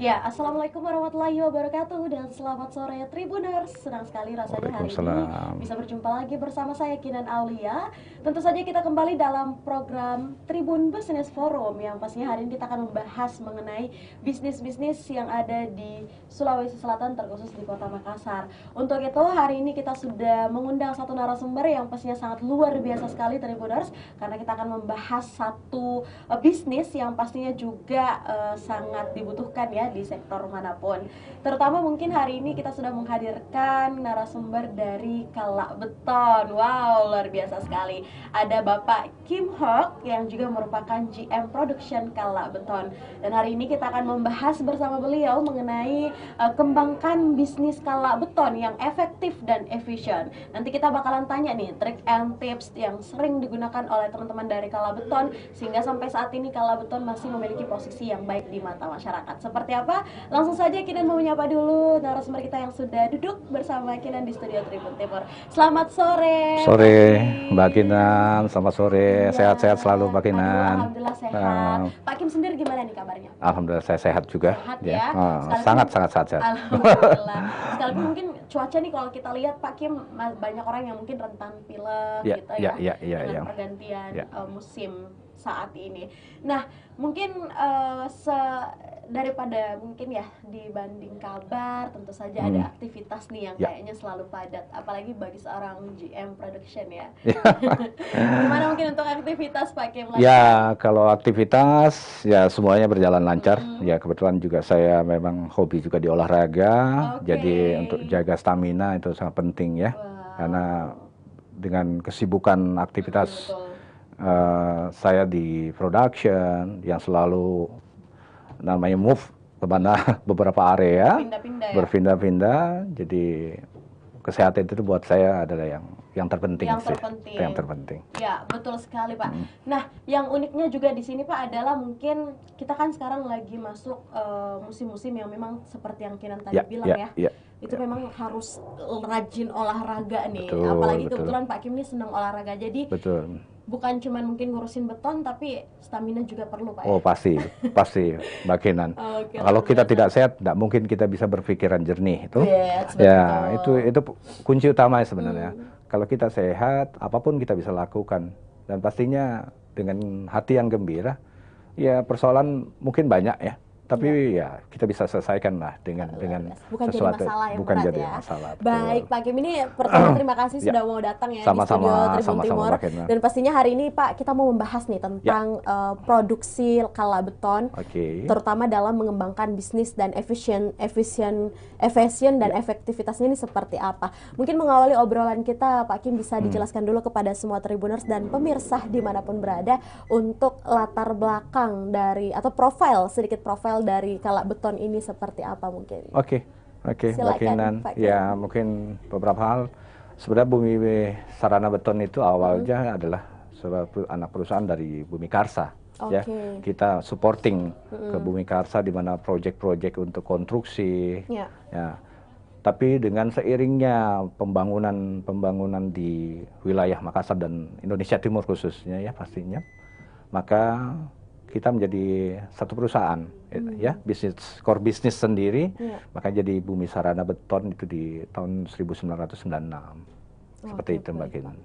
Ya, Assalamualaikum warahmatullahi wabarakatuh dan selamat sore Tribuners. Senang sekali rasanya hari ini Waalaikumsalam. bisa berjumpa lagi bersama saya Kinan Aulia. Tentu saja kita kembali dalam program Tribun Business Forum yang pastinya hari ini kita akan membahas mengenai bisnis-bisnis yang ada di Sulawesi Selatan terkhusus di Kota Makassar. Untuk itu hari ini kita sudah mengundang satu narasumber yang pastinya sangat luar biasa sekali Tribuners, karena kita akan membahas satu bisnis yang pastinya juga sangat dibutuhkan ya di sektor manapun. Terutama mungkin hari ini kita sudah menghadirkan narasumber dari Kala Beton. Wow, luar biasa sekali. Ada Bapak Kim Hok yang juga merupakan GM Production Kala Beton. Dan hari ini kita akan membahas bersama beliau mengenai kembangkan bisnis Kala Beton yang efektif dan efisien. Nanti kita bakalan tanya nih trik and tips yang sering digunakan oleh teman-teman dari Kala Beton sehingga sampai saat ini Kala Beton masih memiliki posisi yang baik di mata masyarakat. Seperti apa? Langsung saja Kinan mau menyapa dulu narasumber kita yang sudah duduk bersama Kinan di studio Tribun Timur. Selamat sore. Sore, Mbak Kinan. Selamat sore. Iya. Sehat-sehat selalu, Mbak Aduh, Kinan. alhamdulillah sehat. Pak Kim sendiri gimana nih kabarnya? Alhamdulillah saya sehat juga. Sehat ya. Sangat sehat. Alhamdulillah. Sekalipun mungkin cuaca nih kalau kita lihat Pak Kim, banyak orang yang mungkin rentan pilek gitu ya. Dengan pergantian musim saat ini. Nah, mungkin daripada mungkin ya dibanding kabar, tentu saja ada aktivitas nih yang kayaknya selalu padat, apalagi bagi seorang GM production ya. Gimana mungkin untuk aktivitas Pak Kim? Ya, kalau aktivitas ya semuanya berjalan lancar. Ya kebetulan juga saya memang hobi juga di olahraga. Jadi untuk jaga stamina itu sangat penting ya. Karena dengan kesibukan aktivitas saya di production yang selalu namanya move ke mana beberapa area, berpindah-pindah. Jadi kesehatan itu buat saya adalah yang terpenting. Yang terpenting. Ya, betul sekali Pak. Nah, yang uniknya juga di sini Pak adalah mungkin kita kan sekarang lagi masuk musim-musim yang memang seperti yang Kinan tadi bilang ya. Itu memang harus rajin olahraga nih. Apalagi kebetulan Pak Kim ini senang olahraga. Jadi bukan cuma mungkin ngurusin beton, tapi stamina juga perlu Pak. Oh pasti Mbak Kinan. Kalau kita tidak sehat, tidak mungkin kita bisa berpikiran jernih itu. Ya itu kunci utama sebenarnya. Kalau kita sehat, apapun kita bisa lakukan, dan pastinya dengan hati yang gembira. Ya persoalan mungkin banyak ya. Tapi ya kita bisa selesaikan lah dengan bukan sesuatu, jadi masalah yang bukan berat jadi ya. masalah. Baik Pak Kim, ini pertama terima kasih sudah mau datang ya di studio Tribun Timur. Dan pastinya hari ini Pak kita mau membahas nih tentang produksi Kala Beton, terutama dalam mengembangkan bisnis dan efisien dan efektivitasnya ini seperti apa. Mungkin mengawali obrolan kita Pak Kim bisa dijelaskan dulu kepada semua Tribuners dan pemirsa dimanapun berada untuk latar belakang dari atau sedikit profil dari Kala Beton ini seperti apa mungkin? Oke, Mbak Kinan. Ya mungkin beberapa hal. Sebenarnya Bumi Sarana Beton itu awalnya adalah sebuah anak perusahaan dari Bumi Karsa. Ya, kita supporting ke Bumi Karsa di mana proyek-proyek untuk konstruksi. Ya, tapi dengan seiringnya pembangunan di wilayah Makassar dan Indonesia Timur khususnya ya pastinya, maka kita menjadi satu perusahaan ya, core bisnis sendiri. Maka jadi Bumi Sarana Beton itu di tahun 1996. Seperti itu Mbak Kinan.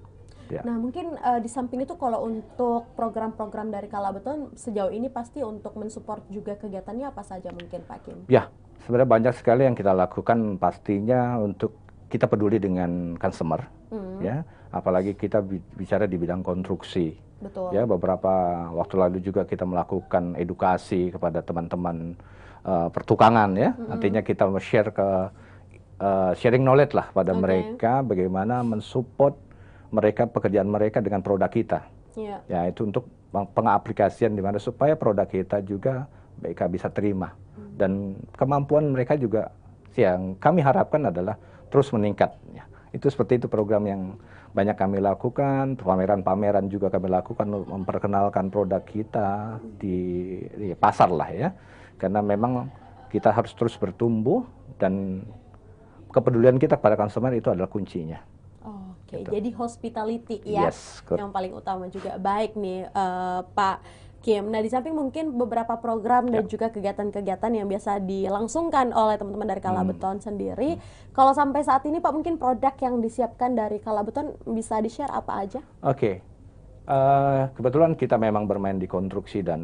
Nah mungkin di samping itu kalau untuk program-program dari Kala Beton sejauh ini pasti untuk mensupport juga kegiatannya apa saja mungkin Pak Kim? Ya sebenarnya banyak sekali yang kita lakukan, pastinya untuk kita peduli dengan customer ya, apalagi kita bicara di bidang konstruksi. Betul. Ya beberapa waktu lalu juga kita melakukan edukasi kepada teman-teman pertukangan ya. Artinya kita sharing knowledge lah pada mereka bagaimana mensupport mereka pekerjaan mereka dengan produk kita. Ya itu untuk pengaplikasian di mana supaya produk kita juga mereka bisa terima, dan kemampuan mereka juga yang kami harapkan adalah terus meningkat. Ya. Itu seperti itu program yang banyak kami lakukan, pameran-pameran juga kami lakukan, memperkenalkan produk kita di pasar lah ya. Karena memang kita harus terus bertumbuh dan kepedulian kita kepada konsumen itu adalah kuncinya. Jadi hospitality ya, yang paling utama juga. Baik nih Pak Kim. Nah, di samping mungkin beberapa program dan juga kegiatan-kegiatan yang biasa dilangsungkan oleh teman-teman dari Kala Beton sendiri, kalau sampai saat ini Pak, mungkin produk yang disiapkan dari Kala Beton bisa di-share apa aja? Oke. Kebetulan kita memang bermain di konstruksi dan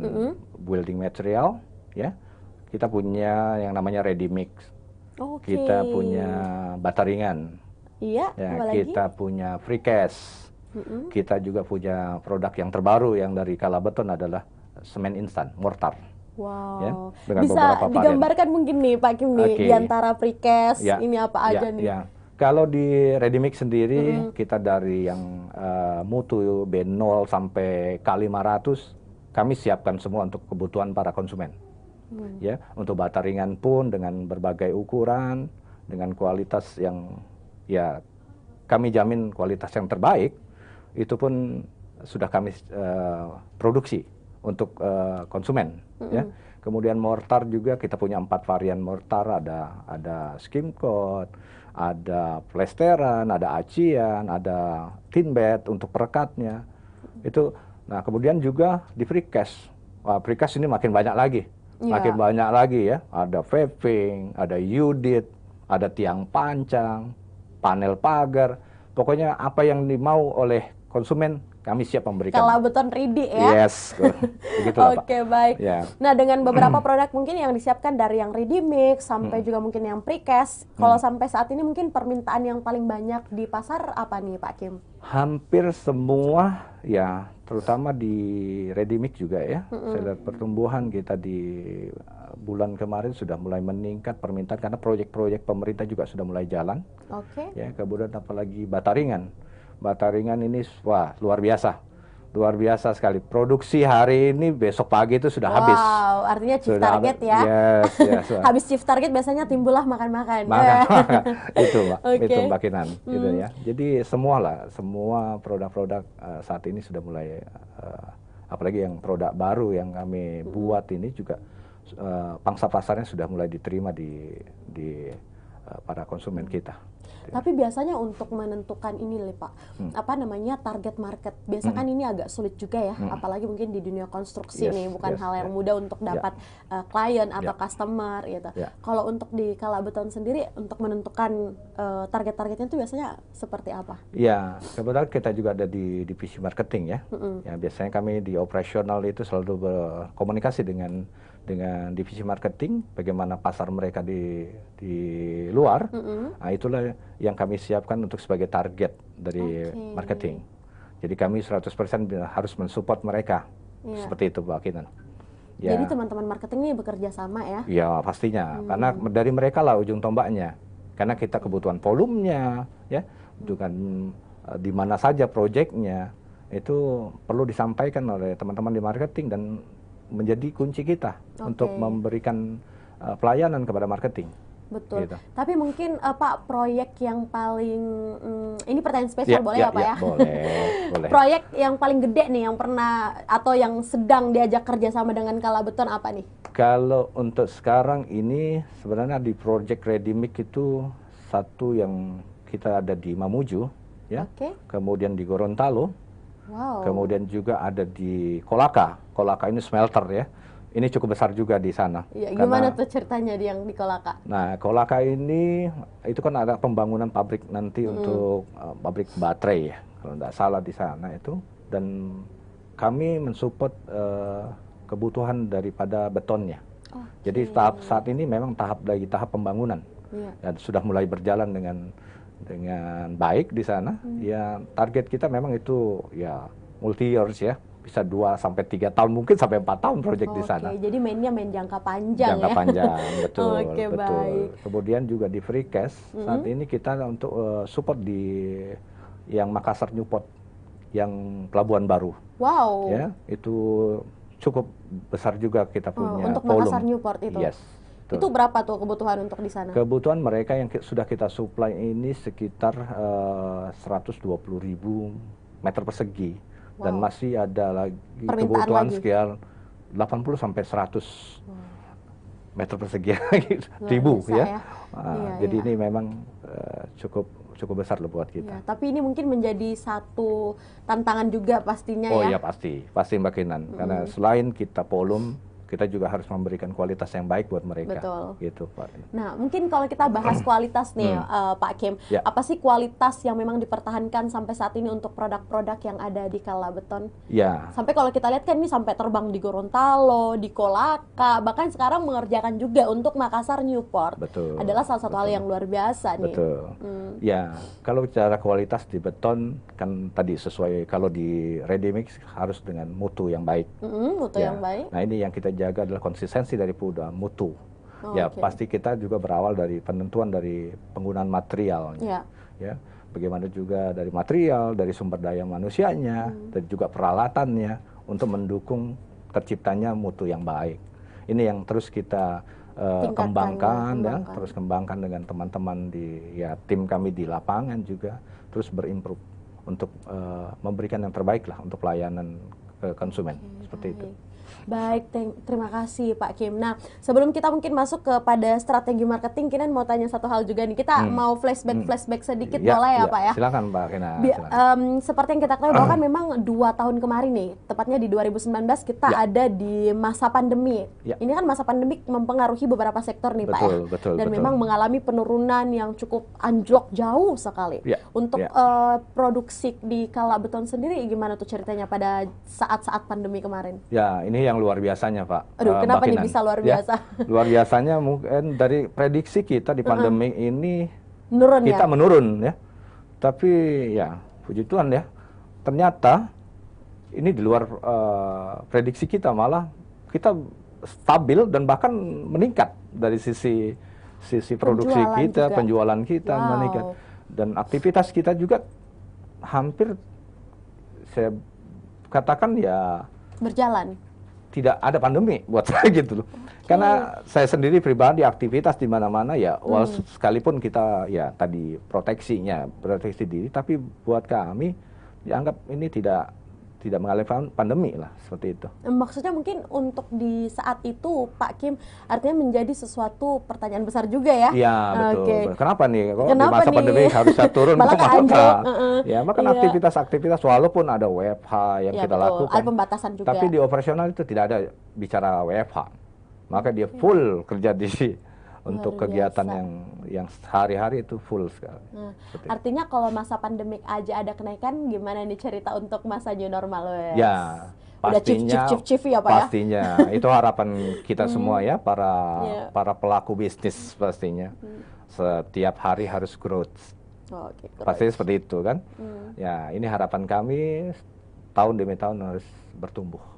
building material, ya. Kita punya yang namanya ready mix. Kita punya bata ringan. Iya, ya, kita punya precast. Kita juga punya produk yang terbaru yang dari Kala Beton adalah semen instan, mortar. Wow. Ya, dengan bisa digambarkan mungkin nih Pak Kim nih di antara precast ini apa aja nih? Ya. Kalau di ready mix sendiri kita dari yang mutu B0 sampai K500 kami siapkan semua untuk kebutuhan para konsumen. Ya, untuk bata ringan pun dengan berbagai ukuran, dengan kualitas yang ya kami jamin kualitas yang terbaik, itu pun sudah kami produksi untuk konsumen. Ya. Kemudian mortar juga kita punya 4 varian mortar, ada skim coat, ada plesteran, ada acian, ada tin bed untuk perekatnya. Itu. Nah, kemudian juga di precast. Precast ini makin banyak lagi. Makin banyak lagi ya. Ada paving, ada unit, ada tiang pancang, panel pagar. Pokoknya apa yang dimau oleh konsumen kami siap memberikan. Kala Beton ready ya. Yes. Begitulah, Pak. Oke, baik. Yeah. Nah, dengan beberapa produk mungkin yang disiapkan dari yang ready mix sampai juga mungkin yang precast. Kalau sampai saat ini mungkin permintaan yang paling banyak di pasar apa nih Pak Kim? Hampir semua ya, terutama di ready mix juga ya. Saya lihat pertumbuhan kita di bulan kemarin sudah mulai meningkat permintaan karena proyek-proyek pemerintah juga sudah mulai jalan. Ya, kemudian apalagi bata ringan. Bata ringan ini wah luar biasa. Luar biasa sekali. Produksi hari ini besok pagi itu sudah habis. Wow, artinya chief target ya. Yes. Habis chief target biasanya timbullah makan-makan. Itu Mbak, itu makinan gitu ya. Jadi semua produk-produk saat ini sudah mulai apalagi yang produk baru yang kami buat ini juga pangsa pasarnya sudah mulai diterima di para konsumen kita. Tapi biasanya untuk menentukan ini Pak, apa namanya target market, biasanya kan ini agak sulit juga ya, apalagi mungkin di dunia konstruksi nih, bukan hal yang mudah untuk dapat klien atau customer gitu. Kalau untuk di Kala Beton sendiri, untuk menentukan target-targetnya itu biasanya seperti apa? Ya, kebetulan kita juga ada di divisi marketing ya. Ya, biasanya kami di operasional itu selalu berkomunikasi dengan divisi marketing, bagaimana pasar mereka di luar. Nah, itulah yang kami siapkan untuk sebagai target dari marketing. Jadi kami 100% harus mensupport mereka. Seperti itu Pak Kinan. Ya. Jadi teman-teman marketing ini bekerja sama ya? Ya pastinya, karena dari mereka lah ujung tombaknya. Karena kita kebutuhan volumenya, ya, dengan di mana saja proyeknya, itu perlu disampaikan oleh teman-teman di marketing dan menjadi kunci kita untuk memberikan pelayanan kepada marketing. Betul. Gitu. Tapi mungkin Pak, proyek yang paling ini pertanyaan spesial boleh ya Pak ya? Boleh. Proyek yang paling gede nih yang pernah atau yang sedang diajak kerjasama dengan Kala Beton apa nih? Kalau untuk sekarang ini sebenarnya di project ready mix itu satu yang kita ada di Mamuju, ya. Kemudian di Gorontalo. Kemudian juga ada di Kolaka. Kolaka ini smelter ya. Ini cukup besar juga di sana. Ya, gimana tuh ceritanya yang di Kolaka? Nah, Kolaka ini itu kan ada pembangunan pabrik nanti untuk pabrik baterai ya, kalau tidak salah di sana itu. Dan kami mensupport kebutuhan daripada betonnya. Jadi saat ini memang lagi tahap pembangunan dan sudah mulai berjalan dengan baik di sana. Ya, target kita memang itu ya multi years ya. Bisa 2 sampai 3 tahun, mungkin sampai 4 tahun proyek di sana. Jadi mainnya main jangka panjang jangka panjang, betul. Baik. Kemudian juga di precast, saat ini kita untuk support di yang Makassar Newport, yang Pelabuhan Baru. Wow. Ya, itu cukup besar juga kita punya untuk Makassar Newport itu. Yes. Itu berapa tuh kebutuhan untuk di sana? Kebutuhan mereka yang sudah kita supply ini sekitar 120.000 meter persegi. Dan masih ada lagi kebutuhan sekitar 80 sampai 100 meter persegi ribu ya. Jadi ini memang cukup besar loh buat kita. Tapi ini mungkin menjadi satu tantangan juga pastinya ya. Oh iya pasti Mbak Kinan. Karena selain kita volume, kita juga harus memberikan kualitas yang baik buat mereka. Betul. Gitu, Pak. Nah, mungkin kalau kita bahas kualitas nih, Pak Kim, apa sih kualitas yang memang dipertahankan sampai saat ini untuk produk-produk yang ada di Kala Beton? Ya. Sampai kalau kita lihat kan ini sampai terbang di Gorontalo, di Kolaka, bahkan sekarang mengerjakan juga untuk Makassar, Newport. Betul. Adalah salah satu hal yang luar biasa nih. Betul. Ya, kalau bicara kualitas di beton kan tadi sesuai, kalau di ready mix harus dengan mutu yang baik. Mutu yang baik. Nah, ini yang kita jaga adalah konsistensi dari mutu. Pasti kita juga berawal dari penentuan dari penggunaan materialnya. Ya, bagaimana juga dari material, dari sumber daya manusianya, dan juga peralatannya untuk mendukung terciptanya mutu yang baik. Ini yang terus kita kembangkan, terus kembangkan dengan teman-teman di tim kami di lapangan juga, terus berimprove untuk memberikan yang terbaik lah untuk pelayanan ke konsumen seperti itu. Baik, terima kasih Pak Kim. Nah, sebelum kita mungkin masuk kepada strategi marketing, Kinan mau tanya satu hal juga nih. Kita mau flashback sedikit boleh ya Pak ya? Silakan Mbak Kina. Seperti yang kita ketahui bahwa kan memang 2 tahun kemarin nih, tepatnya di 2019 kita ada di masa pandemi. Ini kan masa pandemi mempengaruhi beberapa sektor nih Pak ya. Betul. Dan memang mengalami penurunan yang cukup anjlok jauh sekali. Untuk produksi di Kala Beton sendiri gimana tuh ceritanya pada saat-saat pandemi kemarin? Ya, ini yang luar biasanya Pak. Aduh, kenapa nih bisa luar biasa? Luar biasanya mungkin dari prediksi kita di pandemi ini kita menurun ya. Tapi ya puji Tuhan ya, ternyata ini di luar prediksi kita, malah kita stabil dan bahkan meningkat dari sisi produksi kita, penjualan kita meningkat, dan aktivitas kita juga hampir saya katakan ya berjalan. Tidak ada pandemi buat saya gitu loh. Karena saya sendiri pribadi aktivitas di mana-mana ya, sekalipun kita ya tadi proteksi diri, tapi buat kami dianggap ini tidak mengalami pandemi lah, seperti itu. Maksudnya mungkin untuk di saat itu Pak Kim artinya menjadi sesuatu pertanyaan besar juga ya? Iya betul. Kenapa nih? Kok di masa pandemi harusnya turun? Malah anjlok. Ya, bahkan aktivitas walaupun ada WFH yang kita lakukan. Ada pembatasan juga. Tapi di operasional itu tidak ada bicara WFH. Maka dia full kerja di untuk kegiatan yang sehari-hari itu full sekali. Artinya kalau masa pandemik aja ada kenaikan, gimana nih cerita untuk masa new normal? Ya, pastinya, ya Pak pastinya itu harapan kita semua ya, para pelaku bisnis pastinya. Setiap hari harus growth. Pasti seperti itu kan. Ya, ini harapan kami tahun demi tahun harus bertumbuh.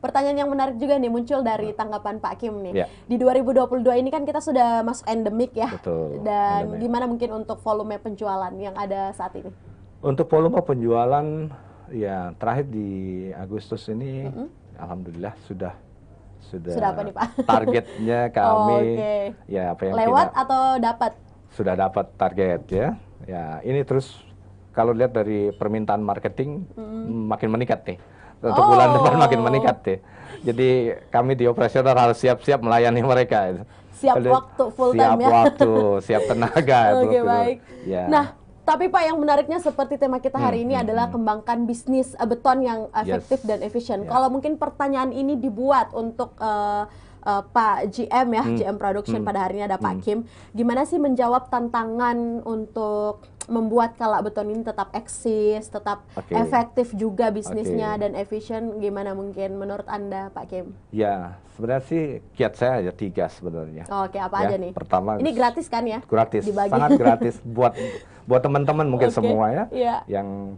Pertanyaan yang menarik juga nih muncul dari tanggapan Pak Kim nih. Di 2022 ini kan kita sudah masuk endemik ya. Betul. Dan gimana mungkin untuk volume penjualan yang ada saat ini? Untuk volume penjualan ya terakhir di Agustus ini alhamdulillah sudah apa nih Pak? Targetnya kami ya apa yang lewat atau dapat? Sudah dapat target ya. Ya, ini terus kalau lihat dari permintaan marketing makin meningkat nih. Untuk bulan depan makin meningkat deh. Jadi kami di operasional harus siap-siap melayani mereka. Siap waktu full time ya. Siap waktu, siap tenaga. Baik. Ya. Nah, tapi Pak yang menariknya seperti tema kita hari ini adalah kembangkan bisnis beton yang efektif dan efisien. Kalau mungkin pertanyaan ini dibuat untuk Pak GM ya, GM Production pada hari ini ada Pak Kim. Gimana sih menjawab tantangan untuk membuat Kala Beton ini tetap eksis, tetap efektif juga bisnisnya dan efisien? Gimana mungkin menurut Anda Pak Kim? Ya, sebenarnya sih kiat saya ada 3 sebenarnya. Apa aja nih? Pertama, ini gratis kan ya? Gratis, sangat gratis buat teman-teman mungkin semua ya, yang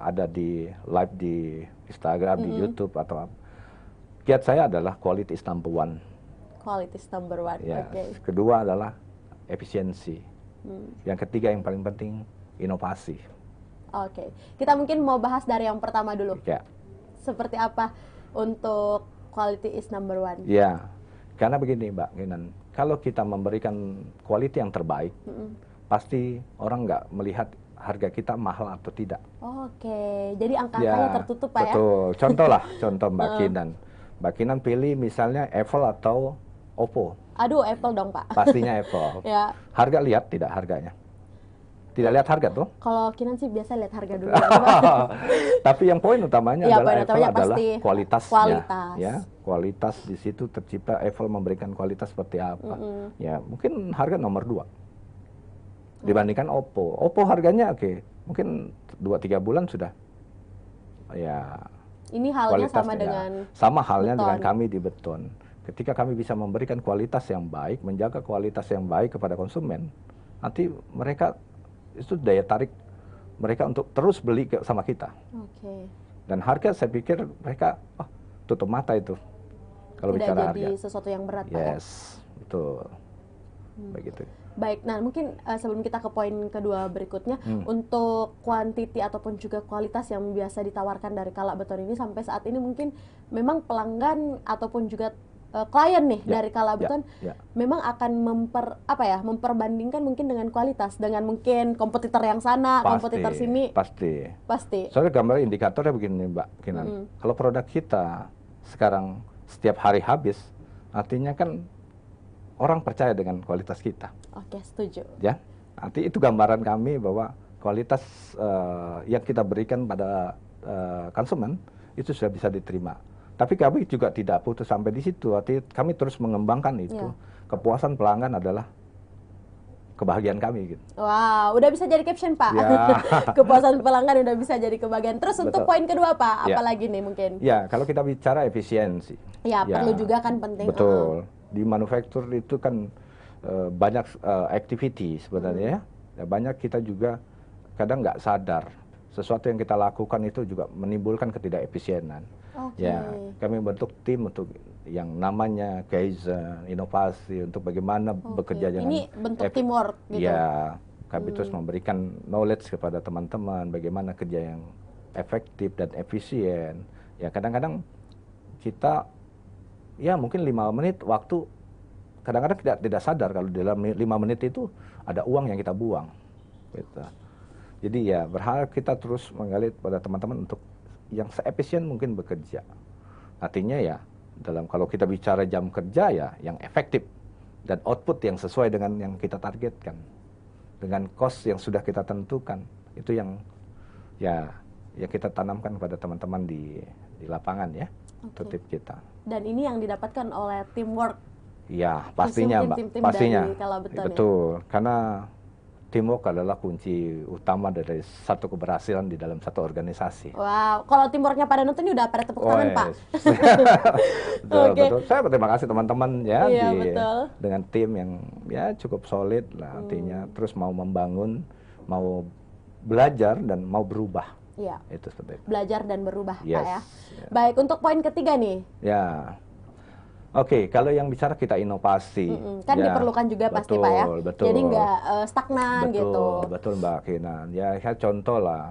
ada di live di Instagram, di YouTube atau apa. Kiat saya adalah quality is number one. Quality is number one. Ya. Kedua adalah efisiensi. Yang ketiga yang paling penting inovasi. Kita mungkin mau bahas dari yang pertama dulu. Ya. Seperti apa untuk quality is number one? Ya, karena begini Mbak Kinan, kalau kita memberikan quality yang terbaik, pasti orang nggak melihat harga kita mahal atau tidak. Jadi angka-angkanya tertutup Pak ya? Betul, contoh Mbak Kinan. Mbak Kinan pilih misalnya Apple atau Oppo, Aduh, Apple dong, Pak. Pastinya Apple. Ya. Harga lihat tidak harganya? Tidak lihat harga tuh? Kalau Kinan sih biasa lihat harga dulu. Tapi yang poin utamanya ya, adalah poin Apple adalah kualitasnya. Kualitas. Ya, kualitas di situ tercipta. Apple memberikan kualitas seperti apa? Ya, mungkin harga nomor 2 dibandingkan Oppo. Oppo harganya oke, mungkin 2-3 bulan sudah. Ya. Ini halnya sama dengan sama halnya dengan kami di Beton. Ketika kami bisa memberikan kualitas yang baik, menjaga kualitas yang baik kepada konsumen, nanti mereka itu daya tarik mereka untuk terus beli sama kita. Dan harga saya pikir mereka tutup mata itu kalau bicara harga. Tidak jadi sesuatu yang berat, Pak. Yes, betul. Begitu. Baik, nah mungkin sebelum kita ke poin kedua berikutnya, untuk kuantiti ataupun juga kualitas yang biasa ditawarkan dari Kala Beton ini sampai saat ini mungkin memang pelanggan ataupun juga klien nih dari Kala Beton memang akan memperbandingkan mungkin dengan kualitas, dengan mungkin kompetitor yang sana, kompetitor sini. Pasti. Soalnya gambar indikatornya begini, Mbak Kinan. Kalau produk kita sekarang setiap hari habis, artinya kan orang percaya dengan kualitas kita. Oke, setuju. Ya, nanti itu gambaran kami bahwa kualitas yang kita berikan pada konsumen itu sudah bisa diterima. Tapi kami juga tidak putus sampai di situ. Artinya kami terus mengembangkan itu. Kepuasan pelanggan adalah kebahagiaan kami. Gitu. Wow, udah bisa jadi caption, Pak. Ya. Kepuasan pelanggan udah bisa jadi kebahagiaan. Terus untuk poin kedua, Pak, apalagi nih mungkin? Ya, kalau kita bicara efisiensi. Ya, perlu juga kan penting. Betul. Di manufaktur itu kan banyak activity sebenarnya. Ya, banyak kita juga kadang nggak sadar. Sesuatu yang kita lakukan itu juga menimbulkan ketidakefisienan. Ya, kami bentuk tim untuk yang namanya Kaizen, inovasi untuk bagaimana bekerja dengan ini bentuk teamwork gitu. Ya, kami terus memberikan knowledge kepada teman-teman bagaimana kerja yang efektif dan efisien. Ya, kadang-kadang kita ya mungkin 5 menit waktu kadang-kadang tidak sadar kalau dalam 5 menit itu ada uang yang kita buang. Gitu. Jadi ya berharap kita terus menggali pada teman-teman untuk yang seefisien mungkin bekerja. Artinya ya kalau kita bicara jam kerja ya yang efektif dan output yang sesuai dengan yang kita targetkan. Dengan cost yang sudah kita tentukan. Itu yang ya kita tanamkan kepada teman-teman di lapangan ya. Itu tip kita. Dan ini yang didapatkan oleh teamwork. Ya, pastinya Mbak. Tim-tim pastinya. Dari Kala Beton, betul. Ya? Karena teamwork adalah kunci utama dari satu keberhasilan di dalam satu organisasi. Wow, kalau teamworknya pada nonton ini udah pada tepuk tangan, Pak. Betul. Saya berterima kasih teman-teman ya betul. Dengan tim yang ya cukup solid lah artinya terus mau membangun, mau belajar dan mau berubah. Iya. Itu seperti itu. Belajar dan berubah, Pak ya. Baik, untuk poin ketiga nih. Ya. Oke, kalau yang bicara kita inovasi, kan diperlukan juga pasti Pak ya. Betul. Jadi nggak stagnan gitu. Betul Mbak Kinan. Ya, contoh lah,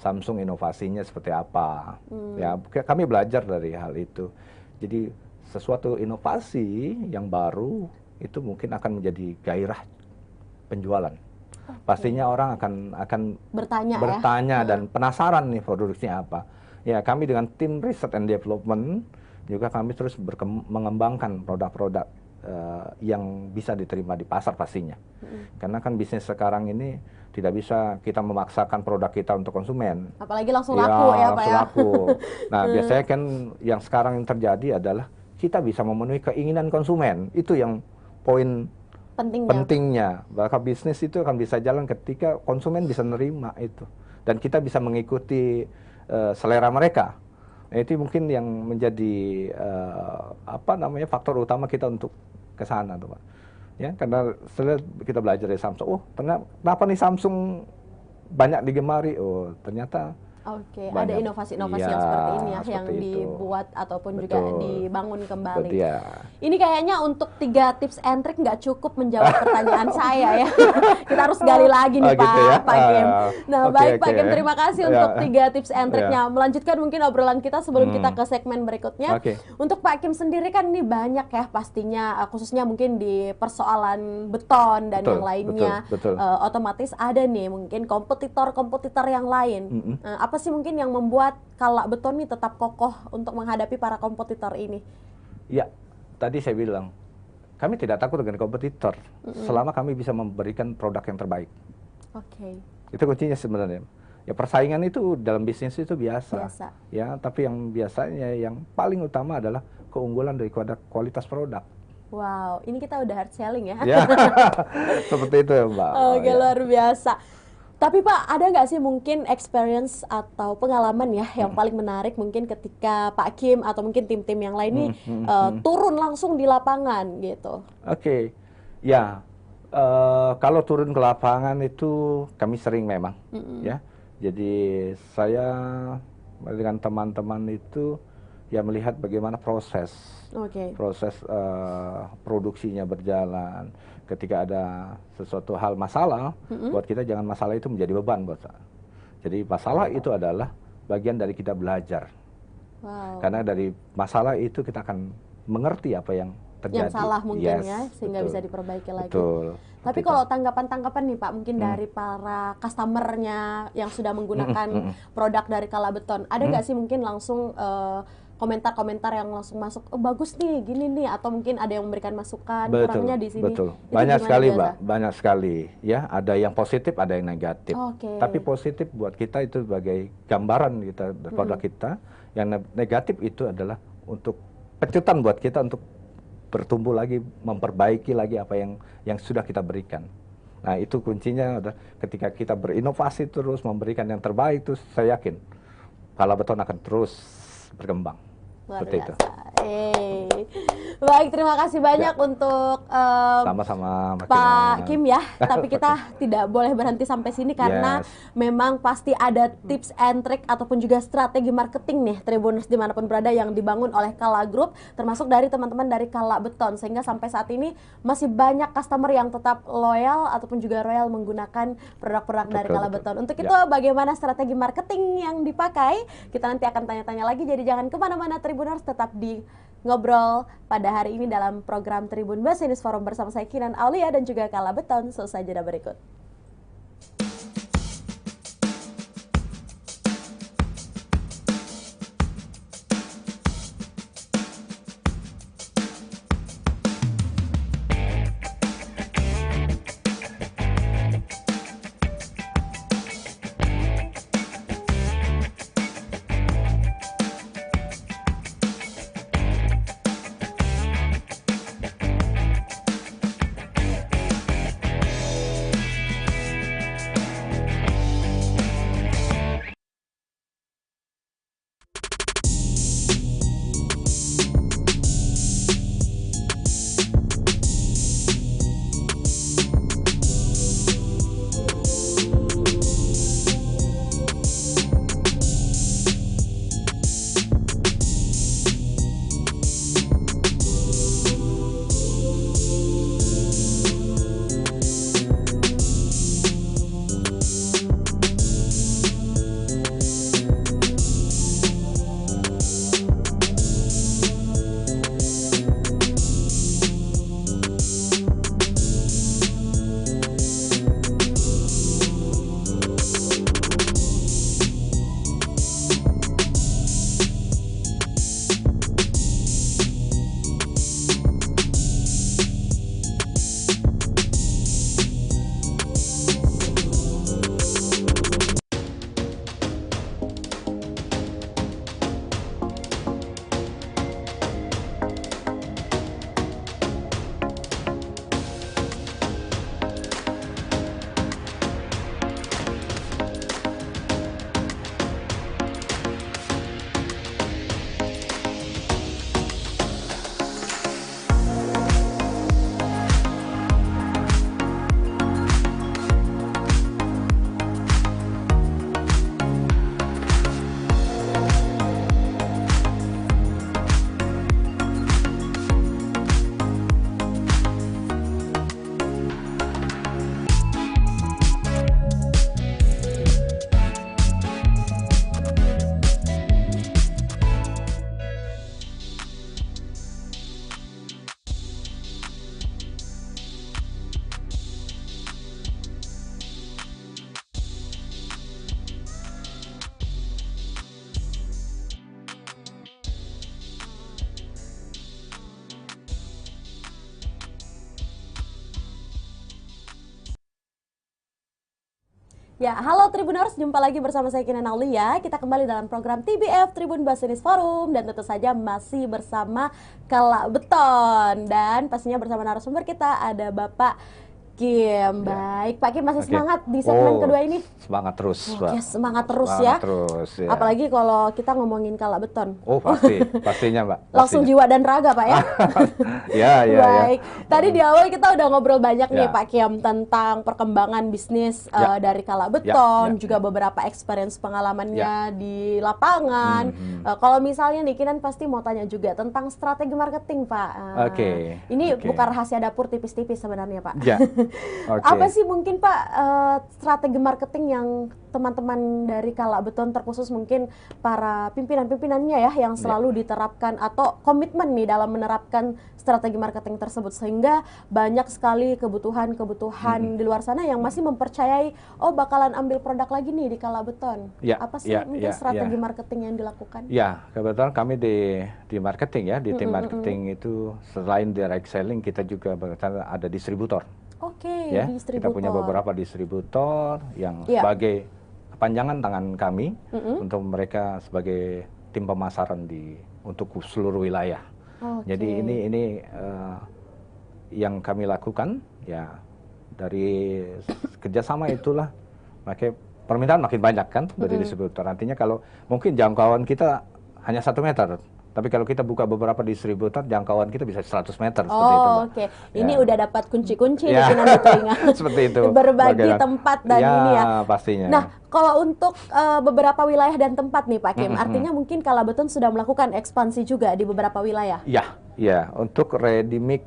Samsung inovasinya seperti apa. Ya, kami belajar dari hal itu. Jadi sesuatu inovasi yang baru itu mungkin akan menjadi gairah penjualan. Pastinya orang akan bertanya dan penasaran nih produksinya apa. Ya, kami dengan tim research and development juga kami terus mengembangkan produk-produk yang bisa diterima di pasar pastinya. Karena kan bisnis sekarang ini tidak bisa kita memaksakan produk kita untuk konsumen. Apalagi langsung laku ya Pak ya. Laku. Nah biasanya kan yang sekarang yang terjadi adalah kita bisa memenuhi keinginan konsumen. Itu yang poin pentingnya. Bahkan bisnis itu akan bisa jalan ketika konsumen bisa nerima itu. Dan kita bisa mengikuti selera mereka. Nah, itu mungkin yang menjadi faktor utama kita untuk ke sana tuh Pak. Ya, karena setelah kita belajar dari Samsung, kenapa nih Samsung banyak digemari? Oh, ternyata ada inovasi-inovasi yang seperti ini ya, yang dibuat ataupun juga dibangun kembali. Ini kayaknya untuk 3 tips and trick nggak cukup menjawab pertanyaan saya ya. Kita harus gali lagi nih Pak Kim. Nah baik Pak Kim, terima kasih untuk 3 tips and tricknya. Melanjutkan mungkin obrolan kita sebelum kita ke segmen berikutnya. Untuk Pak Kim sendiri kan ini banyak ya pastinya, khususnya mungkin di persoalan beton dan yang lainnya. Otomatis ada nih mungkin kompetitor yang lain. Apa sih mungkin yang membuat Kala Beton ini tetap kokoh untuk menghadapi para kompetitor ini? Ya, tadi saya bilang kami tidak takut dengan kompetitor selama kami bisa memberikan produk yang terbaik. Itu kuncinya sebenarnya. Ya persaingan itu dalam bisnis itu biasa. Ya, tapi yang biasanya yang paling utama adalah keunggulan daripada kualitas produk. Wow, ini kita udah hard selling ya. Ya, seperti itu ya Mbak. Oke, luar biasa. Tapi Pak, ada nggak sih mungkin experience atau pengalaman ya yang paling menarik mungkin ketika Pak Kim atau mungkin tim-tim yang lain nih turun langsung di lapangan gitu? Ya, kalau turun ke lapangan itu kami sering memang, ya. Jadi saya dengan teman-teman itu ya melihat bagaimana proses produksinya berjalan. Ketika ada sesuatu hal masalah, buat kita jangan masalah itu menjadi beban buat saya. Jadi masalah itu adalah bagian dari kita belajar. Karena dari masalah itu kita akan mengerti apa yang terjadi. Yang salah mungkin ya, sehingga bisa diperbaiki lagi. Tapi Betul. kalau tanggapan-tanggapan nih Pak, mungkin dari para customernya yang sudah menggunakan produk dari Kala Beton, ada nggak sih mungkin langsung komentar-komentar yang langsung masuk, oh bagus nih, gini nih, atau mungkin ada yang memberikan masukan, kurangnya di sini. Betul, banyak sekali Mbak, banyak sekali. Ya, ada yang positif, ada yang negatif. Tapi positif buat kita itu sebagai gambaran kita produk kita. Yang negatif itu adalah untuk pencetan buat kita untuk bertumbuh lagi, memperbaiki lagi apa yang sudah kita berikan. Nah, itu kuncinya adalah ketika kita berinovasi terus, memberikan yang terbaik, terus saya yakin Kala Beton akan terus berkembang. Luar biasa. Baik, terima kasih banyak untuk sama-sama Pak Kim ya. Tapi kita tidak boleh berhenti sampai sini karena memang pasti ada tips and trick ataupun juga strategi marketing nih Tribuners dimanapun berada yang dibangun oleh Kala Group, termasuk dari teman-teman dari Kala Beton, sehingga sampai saat ini masih banyak customer yang tetap loyal ataupun juga royal menggunakan produk-produk dari Kala Beton. Untuk itu bagaimana strategi marketing yang dipakai, kita nanti akan tanya-tanya lagi, jadi jangan kemana-mana Tribuners, tetap di Ngobrol pada hari ini dalam program Tribun Business Forum bersama saya Kinan Aulia dan juga Kala Beton. Selesai jeda berikut. Ya, halo Tribuners, jumpa lagi bersama saya Kinan Aulia. Kita kembali dalam program TBF Tribun Business Forum dan tentu saja masih bersama Kala Beton dan pastinya bersama narasumber kita ada Bapak Kim. Baik, Pak Kim masih semangat di segmen kedua ini? Semangat terus, Oke, semangat terus ya. Terus, ya. Apalagi kalau kita ngomongin Kala Beton. Oh, pastinya, Mbak. Langsung jiwa dan raga, Pak ya. Ya. Baik. Tadi di awal kita udah ngobrol banyak nih Pak Kim tentang perkembangan bisnis dari Kala Beton, juga beberapa experience pengalamannya di lapangan. Kalau misalnya nih, Kinan pasti mau tanya juga tentang strategi marketing, Pak. Ini bukan rahasia dapur tipis-tipis sebenarnya, Pak. Ya. Apa sih mungkin Pak strategi marketing yang teman-teman dari Kala Beton, terkhusus mungkin para pimpinan-pimpinannya ya yang selalu diterapkan atau komitmen nih dalam menerapkan strategi marketing tersebut, sehingga banyak sekali kebutuhan-kebutuhan di luar sana yang masih mempercayai bakalan ambil produk lagi nih di Kala Beton. Apa sih mungkin strategi marketing yang dilakukan? Ya, kebetulan kami di marketing ya, di tim marketing itu selain direct selling kita juga ada distributor. Ya, kita punya beberapa distributor yang sebagai kepanjangan tangan kami untuk mereka sebagai tim pemasaran untuk seluruh wilayah. Jadi ini yang kami lakukan ya, dari kerjasama itulah makanya permintaan makin banyak kan dari distributor. Artinya kalau mungkin jangkauan kita hanya 1 meter, tapi kalau kita buka beberapa distributor, jangkauan kita bisa 100 meter seperti itu, Mbak. Ini udah dapat kunci-kunci di telinga. Seperti itu. Berbagi tempat dan ini ya. Pastinya. Nah, kalau untuk beberapa wilayah dan tempat nih Pak Kim, artinya mungkin Kala Beton sudah melakukan ekspansi juga di beberapa wilayah. Ya. Untuk ready mix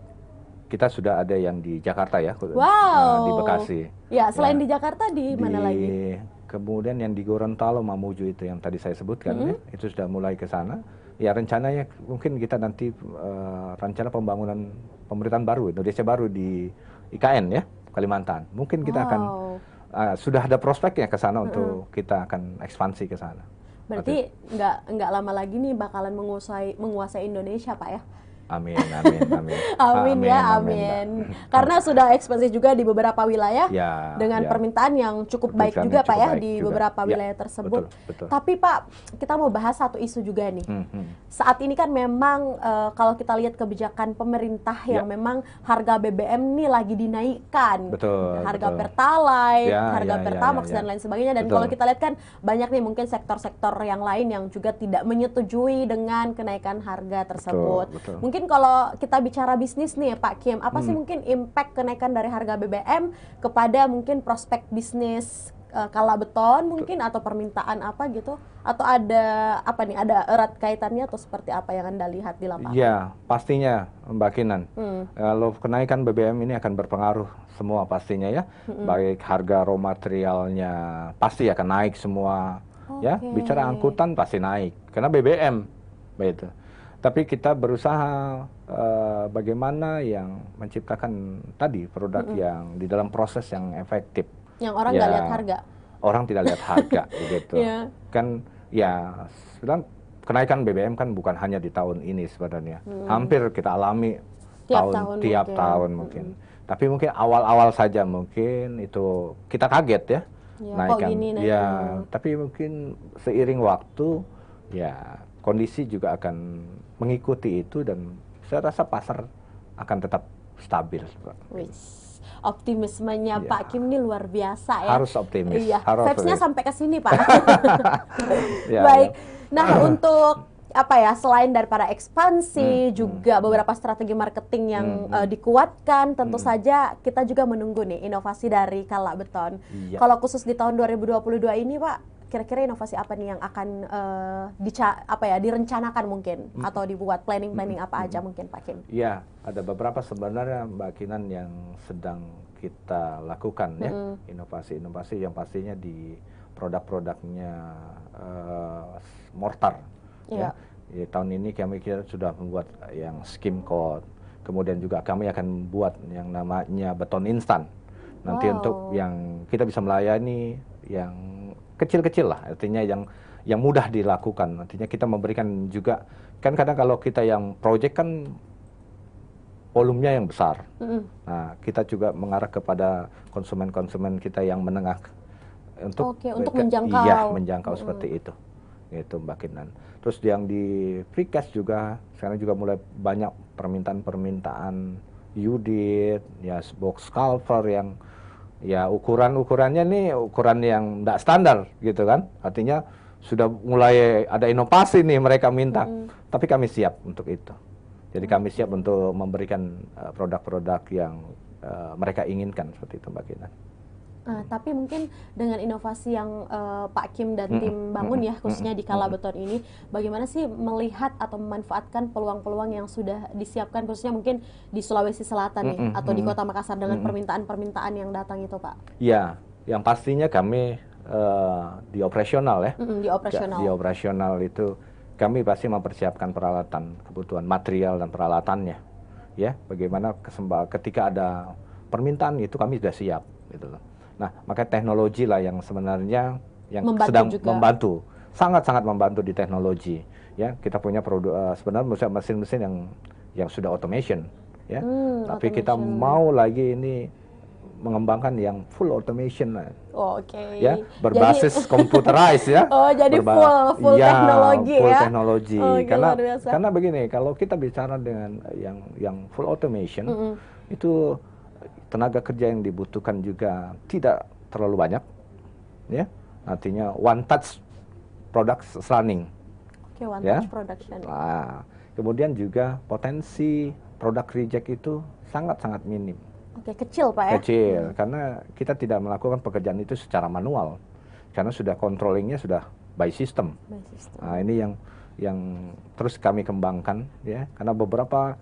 kita sudah ada yang di Jakarta ya, di Bekasi. Ya, selain di Jakarta di mana lagi? Kemudian yang di Gorontalo, Mamuju itu yang tadi saya sebutkan, itu sudah mulai ke sana. Ya, rencananya mungkin kita nanti rencana pembangunan pemerintahan baru, Indonesia baru di IKN ya, Kalimantan. Mungkin kita akan sudah ada prospeknya ke sana untuk kita akan ekspansi ke sana. Berarti nggak lama lagi nih bakalan menguasai Indonesia, Pak ya? Amin. Amin. Karena sudah ekspansi juga di beberapa wilayah dengan permintaan yang cukup baik juga Pak ya di beberapa wilayah tersebut. Betul. Tapi Pak, kita mau bahas satu isu juga nih. Saat ini kan memang kalau kita lihat kebijakan pemerintah yang memang harga BBM ini lagi dinaikkan. Harga Pertalite, harga Pertamax dan lain sebagainya. Dan kalau kita lihat kan banyak nih mungkin sektor-sektor yang lain yang juga tidak menyetujui dengan kenaikan harga tersebut. Mungkin kalau kita bicara bisnis nih Pak Kim, apa sih mungkin impact kenaikan dari harga BBM kepada mungkin prospek bisnis Kala Beton mungkin, atau permintaan apa gitu? Atau ada erat kaitannya atau seperti apa yang Anda lihat di lapangan? Ya, pastinya Mbak Kinan. Kalau kenaikan BBM ini akan berpengaruh semua pastinya ya. Baik harga raw materialnya pasti akan naik semua. Ya, bicara angkutan pasti naik karena BBM begitu. Tapi kita berusaha bagaimana yang menciptakan tadi produk yang di dalam proses yang efektif. Yang orang nggak lihat harga. Orang tidak lihat harga, begitu. Kan ya, sebenarnya kenaikan BBM kan bukan hanya di tahun ini sebenarnya. Hampir kita alami tiap tahun mungkin. Tapi mungkin awal-awal saja mungkin itu kita kaget ya. Naikkan. Tapi mungkin seiring waktu ya kondisi juga akan mengikuti itu dan saya rasa pasar akan tetap stabil. Optimismenya Pak Kim ini luar biasa ya. Harus optimis. Vibes-nya sampai ke sini Pak. Baik. Nah, untuk selain daripada ekspansi juga beberapa strategi marketing yang dikuatkan, tentu saja kita juga menunggu nih inovasi dari Kala Beton. Kalau khusus di tahun 2022 ini Pak, kira-kira inovasi apa nih yang akan direncanakan mungkin atau dibuat planning apa aja mungkin Pak Kim? Ya, ada beberapa sebenarnya Mbak Kinan yang sedang kita lakukan ya, inovasi-inovasi yang pastinya di produk-produknya mortar. Ya, tahun ini kami sudah membuat yang skim coat, kemudian juga kami akan buat yang namanya beton instan. Nanti untuk yang kita bisa melayani yang kecil-kecil lah, artinya yang mudah dilakukan. Artinya kita memberikan juga, kan kadang kalau kita yang project kan volumenya yang besar. Nah, kita juga mengarah kepada konsumen-konsumen kita yang menengah untuk menjangkau. Iya, menjangkau seperti itu. Itu Mbak Kinan. Terus yang di precast juga sekarang juga mulai banyak permintaan unit, ya box culver yang ya ukurannya nih ukuran yang tidak standar gitu kan. Artinya sudah mulai ada inovasi nih mereka minta. Tapi kami siap untuk itu. Jadi kami siap untuk memberikan produk-produk yang mereka inginkan seperti itu Mbak Kinan. Tapi mungkin dengan inovasi yang Pak Kim dan tim bangun ya, khususnya di Kala Beton ini, bagaimana sih melihat atau memanfaatkan peluang-peluang yang sudah disiapkan, khususnya mungkin di Sulawesi Selatan nih, atau di Kota Makassar dengan permintaan-permintaan yang datang itu Pak? Iya, yang pastinya kami di operasional ya. Di operasional itu kami pasti mempersiapkan peralatan, kebutuhan material dan peralatannya. Ya, bagaimana ketika ada permintaan itu kami sudah siap gitu loh. Nah, maka teknologi lah yang sebenarnya yang sedang membantu, sangat-sangat membantu di teknologi. Ya, kita punya produk sebenarnya mesin-mesin yang sudah automation, ya. Tapi kita mau lagi ini mengembangkan yang full automation lah. Ya, berbasis computerized ya. Jadi full teknologi full ya. Teknologi. Karena begini, kalau kita bicara dengan yang full automation itu tenaga kerja yang dibutuhkan juga tidak terlalu banyak, ya. Artinya one touch product running. One touch production. Nah, kemudian juga potensi produk reject itu sangat-sangat minim. Kecil Pak ya? Kecil, karena kita tidak melakukan pekerjaan itu secara manual, karena sudah controllingnya sudah by system. Nah, ini yang terus kami kembangkan, ya, karena beberapa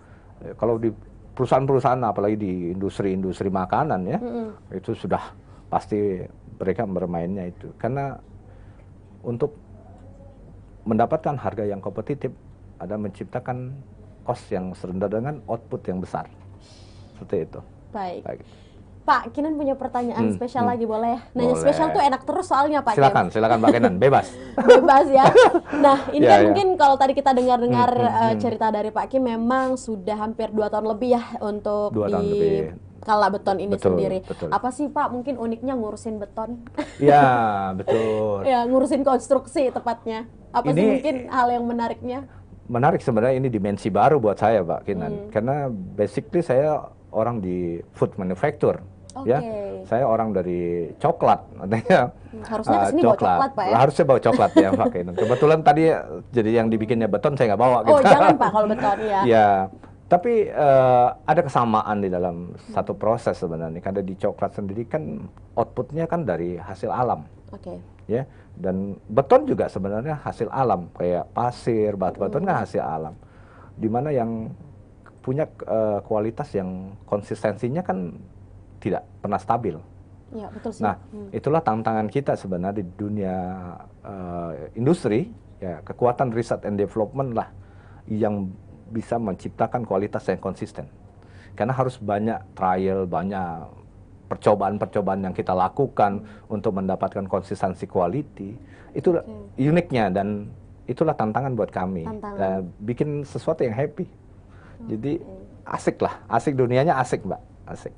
kalau di perusahaan-perusahaan apalagi di industri makanan ya, itu sudah pasti mereka bermainnya itu. Karena untuk mendapatkan harga yang kompetitif ada menciptakan cost yang serendah dengan output yang besar. Seperti itu. Baik. Pak Kinan punya pertanyaan spesial lagi, boleh? Nanya spesial tuh enak terus soalnya Pak. Silakan Pak Kinan, bebas. Bebas ya. Nah, ini kan mungkin kalau tadi kita dengar cerita dari Pak Kim, memang sudah hampir 2 tahun lebih ya untuk di Kala Beton ini sendiri. Betul. Apa sih Pak mungkin uniknya ngurusin beton? Iya, betul. Ya, ngurusin konstruksi tepatnya. Apa sih mungkin hal yang menariknya? Menarik sebenarnya, ini dimensi baru buat saya Pak Kinan. Karena basically saya orang di food manufacture. Ya, saya orang dari coklat, artinya harusnya kesini bawa coklat Pak ya? Harusnya bawa coklat ya Pak. Kebetulan tadi jadi yang dibikinnya beton saya nggak bawa. Oh gitu. Jangan Pak kalau beton ya. Ya, tapi ada kesamaan di dalam satu proses sebenarnya. Karena di coklat sendiri kan outputnya kan dari hasil alam. Ya, dan beton juga sebenarnya hasil alam, kayak pasir, batu-batuan kan hasil alam. Dimana yang punya kualitas yang konsistensinya kan tidak pernah stabil. Ya, betul sih. Nah, itulah tantangan kita sebenarnya di dunia industri, ya, kekuatan riset and development lah yang bisa menciptakan kualitas yang konsisten. Karena harus banyak trial, banyak percobaan-percobaan yang kita lakukan untuk mendapatkan konsistensi quality. Itu uniknya dan itulah tantangan buat kami. Bikin sesuatu yang happy. Jadi asik lah, asik, dunianya asik Mbak, asik.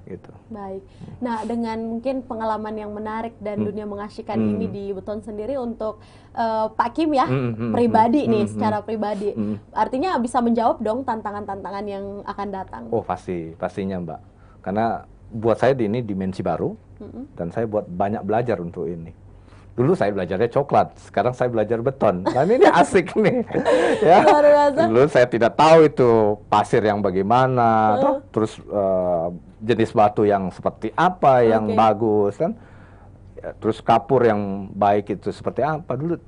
Gitu. Baik. Nah, dengan mungkin pengalaman yang menarik dan dunia mengasyikan ini di beton sendiri untuk Pak Kim ya, pribadi nih, secara pribadi, artinya bisa menjawab dong tantangan-tantangan yang akan datang. Oh pastinya Mbak, karena buat saya ini dimensi baru dan saya banyak belajar untuk ini. Dulu saya belajarnya coklat, sekarang saya belajar beton. Nah ini asik nih. Ya. Dulu saya tidak tahu itu pasir yang bagaimana, terus jenis batu yang seperti apa yang bagus kan. Ya, terus kapur yang baik itu seperti apa. Dulu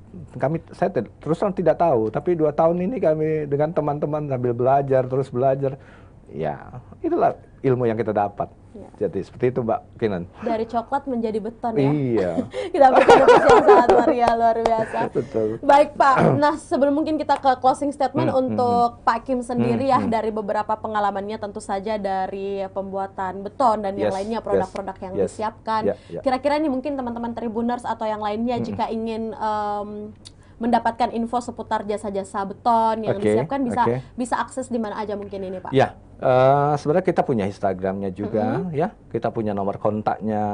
saya terus terang tidak tahu, tapi 2 tahun ini kami dengan teman-teman sambil belajar, terus belajar. Ya, itulah ilmu yang kita dapat. Ya. Jadi seperti itu Mbak Kinan. Dari coklat menjadi beton ya. Iya. Kita berinovasi yang sangat luar biasa. Betul. Baik Pak. Nah, sebelum mungkin kita ke closing statement untuk Pak Kim sendiri ya, dari beberapa pengalamannya tentu saja dari pembuatan beton dan yang lainnya, produk-produk yang disiapkan. Kira-kira ini mungkin teman-teman Tribuners atau yang lainnya jika ingin mendapatkan info seputar jasa-jasa beton yang disiapkan, bisa akses di mana aja mungkin ini Pak? Ya, sebenarnya kita punya Instagramnya juga, ya, kita punya nomor kontaknya,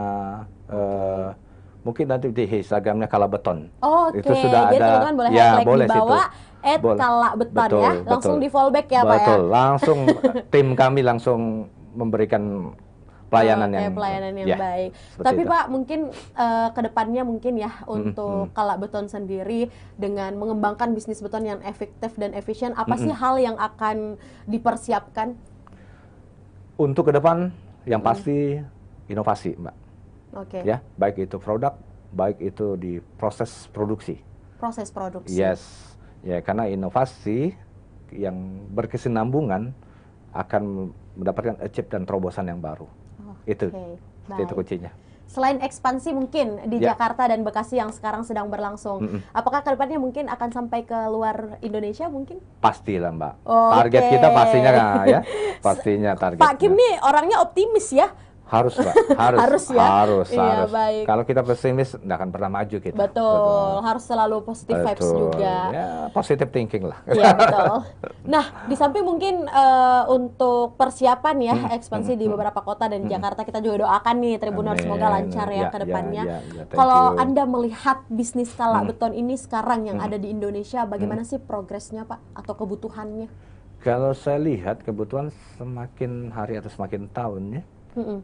mungkin nanti di Instagramnya Kala Beton. Oke, Itu sudah jadi ada. teman-teman boleh Ya, hashtag boleh di bawah @Kala Beton betul, ya. Langsung betul. di follow back ya Pak ya. Betul, langsung tim kami langsung memberikan pelayanan yang baik. seperti Tapi itu. Pak, mungkin kedepannya mungkin ya untuk Kala Beton sendiri dengan mengembangkan bisnis beton yang efektif dan efisien, apa sih hal yang akan dipersiapkan? Untuk ke depan yang pasti inovasi, Mbak. Oke. Ya, baik itu produk, baik itu di proses produksi. Proses produksi. Yes, ya karena inovasi yang berkesinambungan akan mendapatkan achieve dan terobosan yang baru. Itu, itu kuncinya. Selain ekspansi mungkin di Jakarta dan Bekasi yang sekarang sedang berlangsung, apakah kedepannya mungkin akan sampai ke luar Indonesia mungkin? Pastilah Mbak. Target kita pastinya ya, pastinya target. Pak Kim nih orangnya optimis ya. Harus, Mbak. Harus ya. Harus. Baik. Kalau kita pesimis, nggak akan pernah maju kita. Betul. Harus selalu positive vibes juga. Ya, positive thinking lah. Iya, betul. Nah, di samping mungkin untuk persiapan ya, ekspansi di beberapa kota dan Jakarta, kita juga doakan nih Tribuners semoga lancar ya ke depannya. Kalau Anda melihat bisnis Kala Beton ini sekarang yang ada di Indonesia, bagaimana sih progresnya Pak atau kebutuhannya? Kalau saya lihat kebutuhan semakin hari atau semakin tahun ya,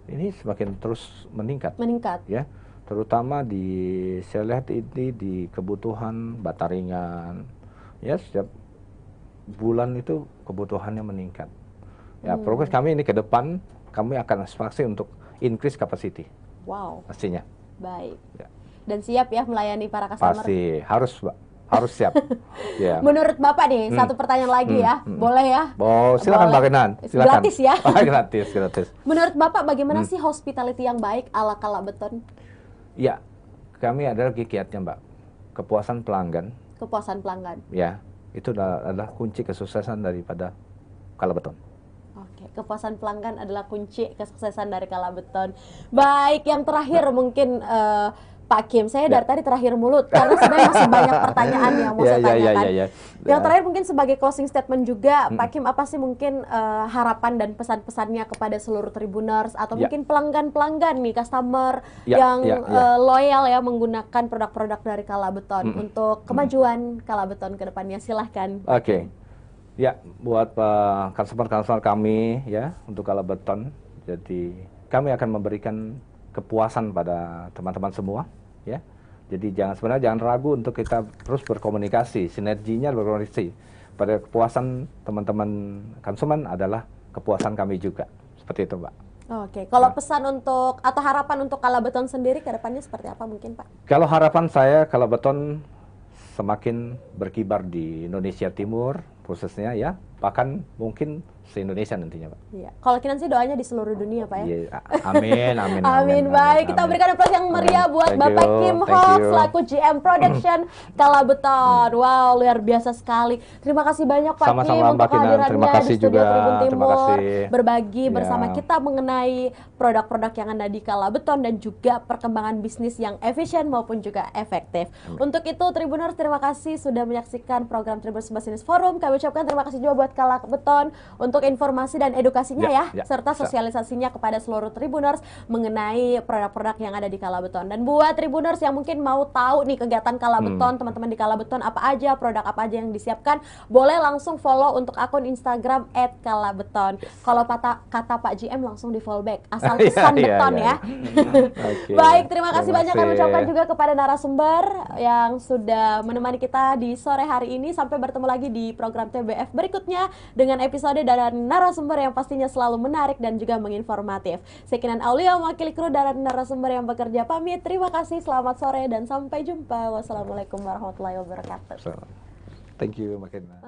ini semakin terus meningkat. Ya, terutama saya lihat ini di kebutuhan bata ringan. Ya, setiap bulan itu kebutuhannya meningkat. Ya, progres kami ini ke depan kami akan ekspansi untuk increase capacity. Wow. Pastinya. Baik. Ya. Dan siap ya melayani para customer. Pasti, harus siap. Yeah. Menurut Bapak nih, satu pertanyaan lagi ya, boleh ya? Oh, silakan Mbak Kenan. Gratis ya? Gratis. Menurut Bapak bagaimana sih hospitality yang baik ala Kala Beton? Ya, kami adalah kiatnya Mbak, kepuasan pelanggan. Kepuasan pelanggan. Ya, itu adalah kunci kesuksesan daripada Kala Beton. Oke, kepuasan pelanggan adalah kunci kesuksesan dari Kala Beton. Baik, yang terakhir mungkin Pak Kim, saya dari tadi terakhir mulut karena sebenarnya masih banyak pertanyaan yang mau saya tanyakan. Yang terakhir mungkin sebagai closing statement juga, Pak Kim, apa sih mungkin harapan dan pesan-pesannya kepada seluruh Tribuners atau mungkin pelanggan-pelanggan nih, customer yang loyal ya menggunakan produk-produk dari Kala Beton untuk kemajuan Kala Beton ke depannya, silahkan. Oke. Ya, buat customer-customer kami ya untuk Kala Beton, jadi kami akan memberikan kepuasan pada teman-teman semua ya. Jadi sebenarnya jangan ragu untuk kita terus berkomunikasi, sinerginya berkomunikasi. Pada kepuasan teman-teman konsumen adalah kepuasan kami juga. Seperti itu, Mbak. Oke, kalau pesan untuk atau harapan untuk Kala Beton sendiri ke depannya seperti apa mungkin, Pak? Kalau harapan saya Kala Beton semakin berkibar di Indonesia Timur khususnya ya, bahkan mungkin se-Indonesia nantinya, Pak. Iya. Kalau Kinan sih doanya di seluruh dunia, Pak ya. Iya, amin. Amin. Baik, kita berikan aplaus yang meriah buat Bapak Kim Ho selaku GM Production Kala Beton. Wow, luar biasa sekali. Terima kasih banyak Pak Kim untuk kehadirannya di studio Tribun Timur, berbagi bersama kita mengenai produk-produk yang ada di Kala Beton dan juga perkembangan bisnis yang efisien maupun juga efektif. Untuk itu Tribuners, terima kasih sudah menyaksikan program Tribuners Business Forum. Kami ucapkan terima kasih juga buat Kala Beton untuk informasi dan edukasinya serta sosialisasinya kepada seluruh Tribuners mengenai produk-produk yang ada di Kala Beton. Dan buat Tribuners yang mungkin mau tahu nih kegiatan Kala Beton, teman-teman di Kala Beton apa aja, produk apa aja yang disiapkan, boleh langsung follow untuk akun Instagram @kalabeton. Kalau kata Pak GM langsung di follow back, asal pesan beton ya. Baik, terima kasih banyak kami ucapkan juga kepada narasumber yang sudah menemani kita di sore hari ini. Sampai bertemu lagi di program TBF berikutnya dengan episode dan narasumber yang pastinya selalu menarik dan juga menginformatif. Saya Kinan Aulia, mewakili kru dan narasumber yang bekerja pamit. Terima kasih, selamat sore dan sampai jumpa. Wassalamualaikum warahmatullahi wabarakatuh. Thank you, Mbak Kena.